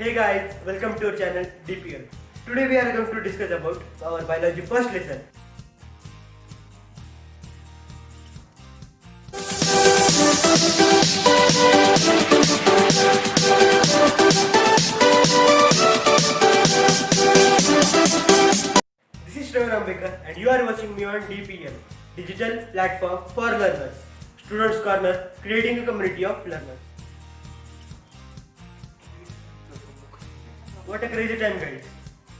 Hey guys, welcome to our channel DPL. Today we are going to discuss about our biology first lesson. This is Shravan Ambekar and you are watching me on DPL, Digital Platform for Learners, Students Corner, creating a community of learners. What a crazy time, guys.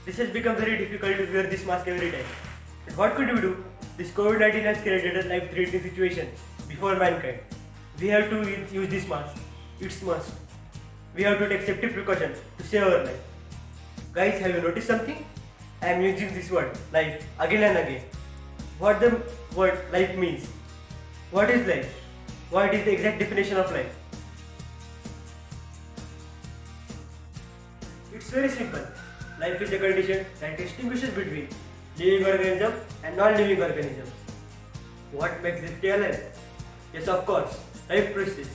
This has become very difficult to wear this mask every time. But what could we do? This COVID-19 has created a life-threatening situation before mankind. We have to use this mask. It's must. We have to take safety precautions to save our life. Guys, have you noticed something? I am using this word, life, again and again. What the word life means? What is life? What is the exact definition of life? It's very simple. Life is a condition that distinguishes between living organisms and non-living organisms. What makes it alive? Yes, of course, life process.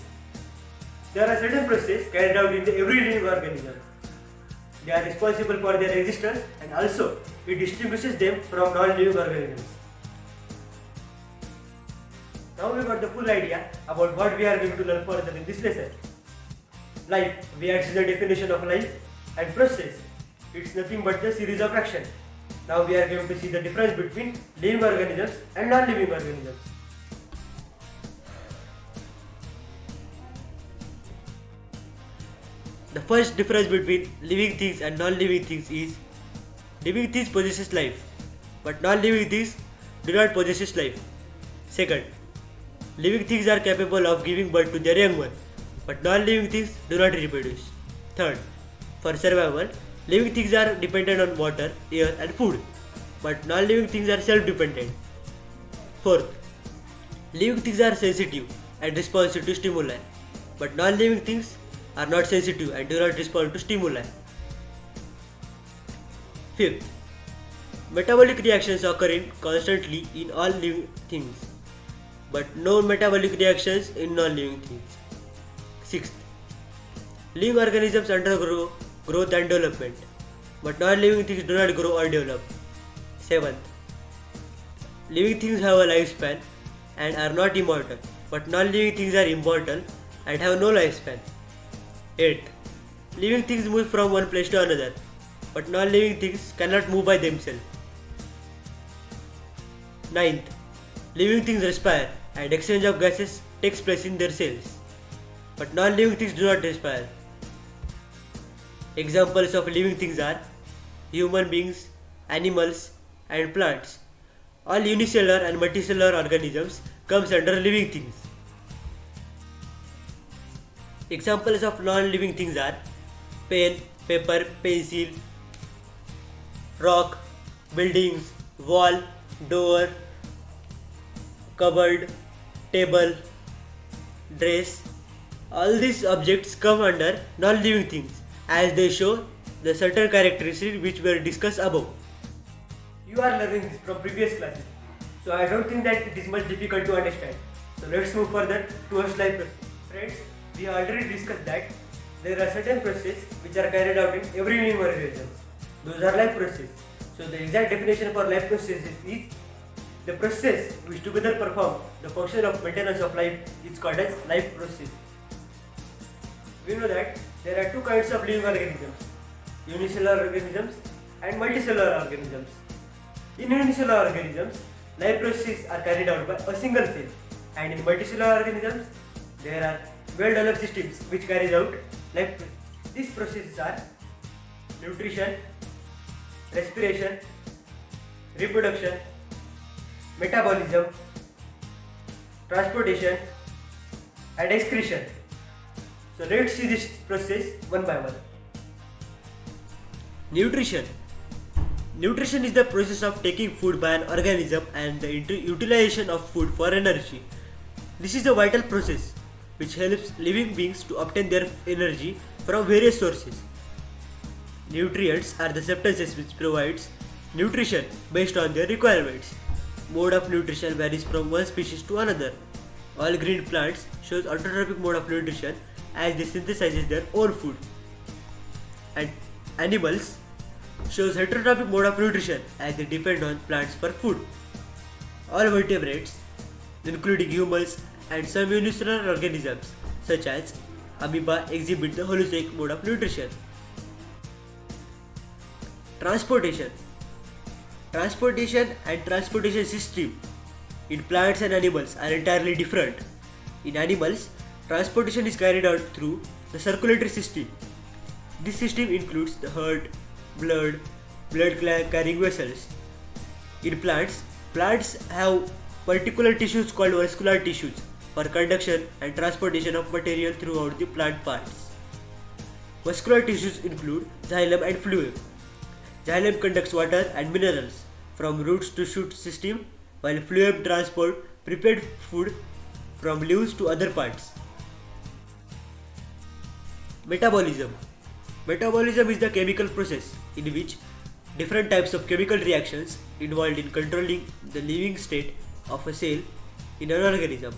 There are certain processes carried out in every living organism. They are responsible for their existence and also it distinguishes them from non-living organisms. Now we got the full idea about what we are going to learn further in this lesson. Life, we have seen the definition of life, and process, it's nothing but the series of action. Now we are going to see the difference between living organisms and non-living organisms. The first difference between living things and non-living things is living things possesses life, but non-living things do not possess life. Second, living things are capable of giving birth to their young ones, but non-living things do not reproduce. Third, for survival, living things are dependent on water, air and food, but non-living things are self-dependent. Fourth, living things are sensitive and responsive to stimuli, but non-living things are not sensitive and do not respond to stimuli. Fifth, metabolic reactions occur constantly in all living things, but no metabolic reactions in non-living things. Sixth, living organisms undergo growth and development, but non-living things do not grow or develop. Seventh, living things have a lifespan and are not immortal, but non-living things are immortal and have no lifespan. Eighth, living things move from one place to another, but non-living things cannot move by themselves. Ninth, living things respire and exchange of gases takes place in their cells, but non-living things do not respire. Examples of living things are human beings, animals, and plants. All unicellular and multicellular organisms comes under living things. Examples of non-living things are pen, paper, pencil, rock, buildings, wall, door, cupboard, table, dress. All these objects come under non-living things, as they show the certain characteristics which were discussed above. You are learning this from previous classes, so I don't think that it is much difficult to understand. So let's move further towards life process. Friends, we have already discussed that there are certain processes which are carried out in every living organism. Those are life processes. So the exact definition for life process is the process which together perform the function of maintenance of life is called as life process. We know that there are two kinds of living organisms, unicellular organisms and multicellular organisms. In unicellular organisms, life processes are carried out by a single cell, and in multicellular organisms, there are well-developed systems which carries out life processes. These processes are nutrition, respiration, reproduction, metabolism, transportation, and excretion. So let's see this process one by one. Nutrition. Nutrition is the process of taking food by an organism and the utilization of food for energy. This is a vital process which helps living beings to obtain their energy from various sources. Nutrients are the substances which provides nutrition based on their requirements. Mode of nutrition varies from one species to another. All green plants shows autotrophic mode of nutrition as they synthesize their own food. and animals shows heterotrophic mode of nutrition as they depend on plants for food. All vertebrates, including humans and some unicellular organisms such as amoeba, exhibit the holozoic mode of nutrition. Transportation. Transportation and transportation system in plants and animals are entirely different. In animals, transportation is carried out through the circulatory system. This system includes the heart, blood carrying vessels. In plants, plants have particular tissues called vascular tissues for conduction and transportation of material throughout the plant parts. Vascular tissues include xylem and phloem. Xylem conducts water and minerals from roots to shoot system, while phloem transport prepared food from leaves to other parts. Metabolism. Metabolism is the chemical process in which different types of chemical reactions involved in controlling the living state of a cell in an organism.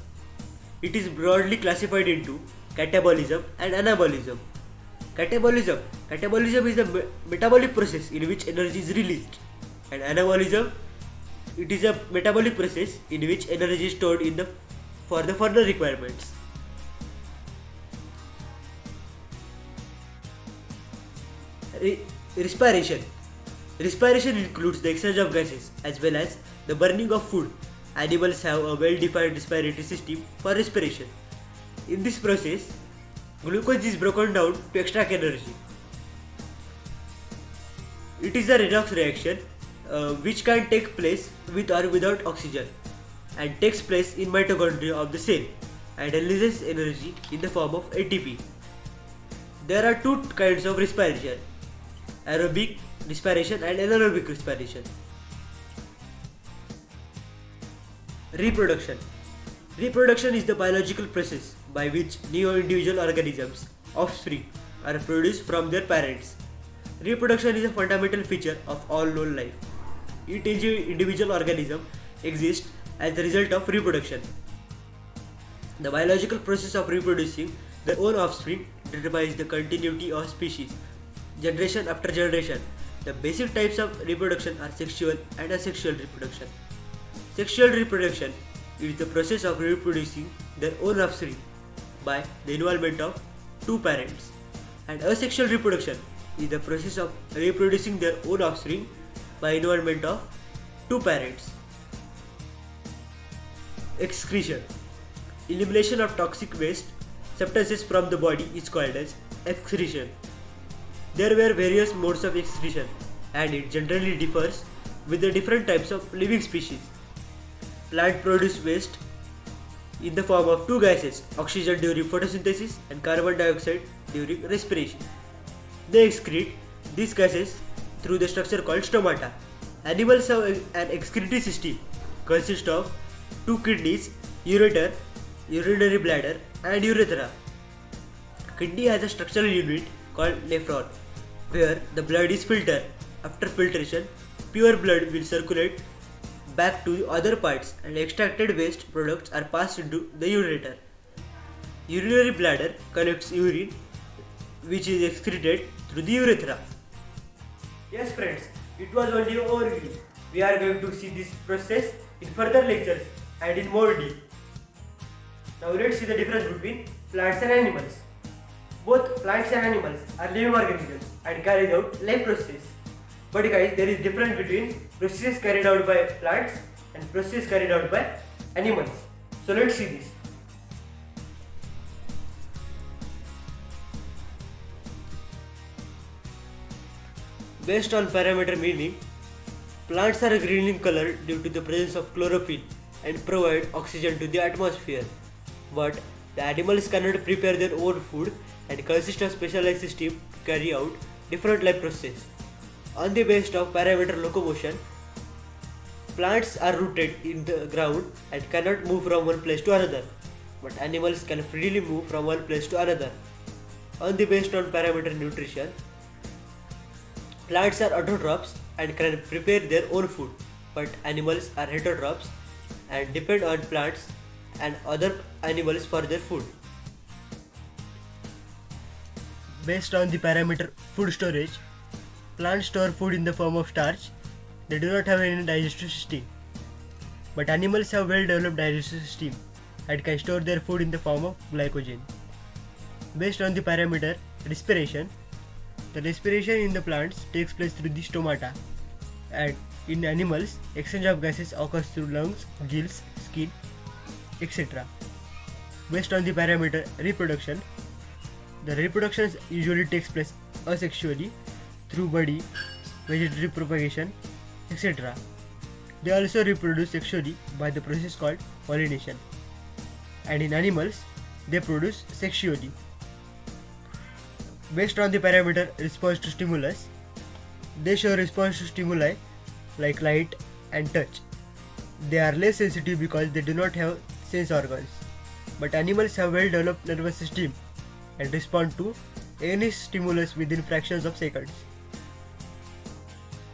It is broadly classified into catabolism and anabolism. Catabolism is the metabolic process in which energy is released, and anabolism, it is a metabolic process in which energy is stored for the further requirements. Respiration. Respiration includes the exchange of gases as well as the burning of food. Animals have a well-defined respiratory system for respiration. In this process, glucose is broken down to extract energy. It is a redox reaction which can take place with or without oxygen and takes place in mitochondria of the cell and releases energy in the form of ATP. There are two kinds of respiration: aerobic respiration and anaerobic respiration. Reproduction. Reproduction is the biological process by which new individual organisms, offspring, are produced from their parents. Reproduction is a fundamental feature of all known life. Each individual organism exists as the result of reproduction. The biological process of reproducing their own offspring determines the continuity of species, generation after generation. The basic types of reproduction are sexual and asexual reproduction. Sexual reproduction is the process of reproducing their own offspring by the involvement of two parents, and asexual reproduction is the process of reproducing their own offspring by involvement of two parents. Excretion. Elimination of toxic waste substances from the body is called as excretion. There were various modes of excretion, and it generally differs with the different types of living species. Plant produce waste in the form of two gases, oxygen during photosynthesis and carbon dioxide during respiration. They excrete these gases through the structure called stomata. Animals have an excretory system consist of two kidneys, ureter, urinary bladder, and urethra. Kidney has a structural unit called nephron, where the blood is filtered. After filtration, pure blood will circulate back to the other parts, and extracted waste products are passed into the ureter. Urinary bladder collects urine, which is excreted through the urethra. Yes friends, it was only an overview. We are going to see this process in further lectures and in more detail. Now let's see the difference between plants and animals. Both plants and animals are living organisms and carry out life processes. But guys, there is difference between processes carried out by plants and processes carried out by animals. So let's see this. Based on parameter meaning, plants are green in color due to the presence of chlorophyll and provide oxygen to the atmosphere. But the animals cannot prepare their own food and consist of specialized systems to carry out different life processes. On the basis of parameter locomotion, plants are rooted in the ground and cannot move from one place to another, but animals can freely move from one place to another. On the basis on parameter nutrition, plants are autotrophs and can prepare their own food, but animals are heterotrophs and depend on plants and other animals for their food. Based on the parameter food storage, plants store food in the form of starch. They do not have any digestive system. But animals have well-developed digestive system and can store their food in the form of glycogen. Based on the parameter respiration, the respiration in the plants takes place through the stomata, and in animals, exchange of gases occurs through lungs, gills, skin, etc. Based on the parameter reproduction, the reproduction usually takes place asexually through body, vegetative propagation, etc. They also reproduce sexually by the process called pollination. And in animals, they produce sexually. Based on the parameter response to stimulus, they show response to stimuli like light and touch. They are less sensitive because they do not have sense organs. But animals have well developed nervous system and respond to any stimulus within fractions of seconds.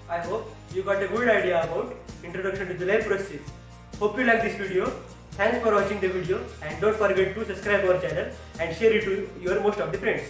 I hope you got a good idea about introduction to the life process. Hope you like this video. Thanks for watching the video and don't forget to subscribe our channel and share it to your most of the friends.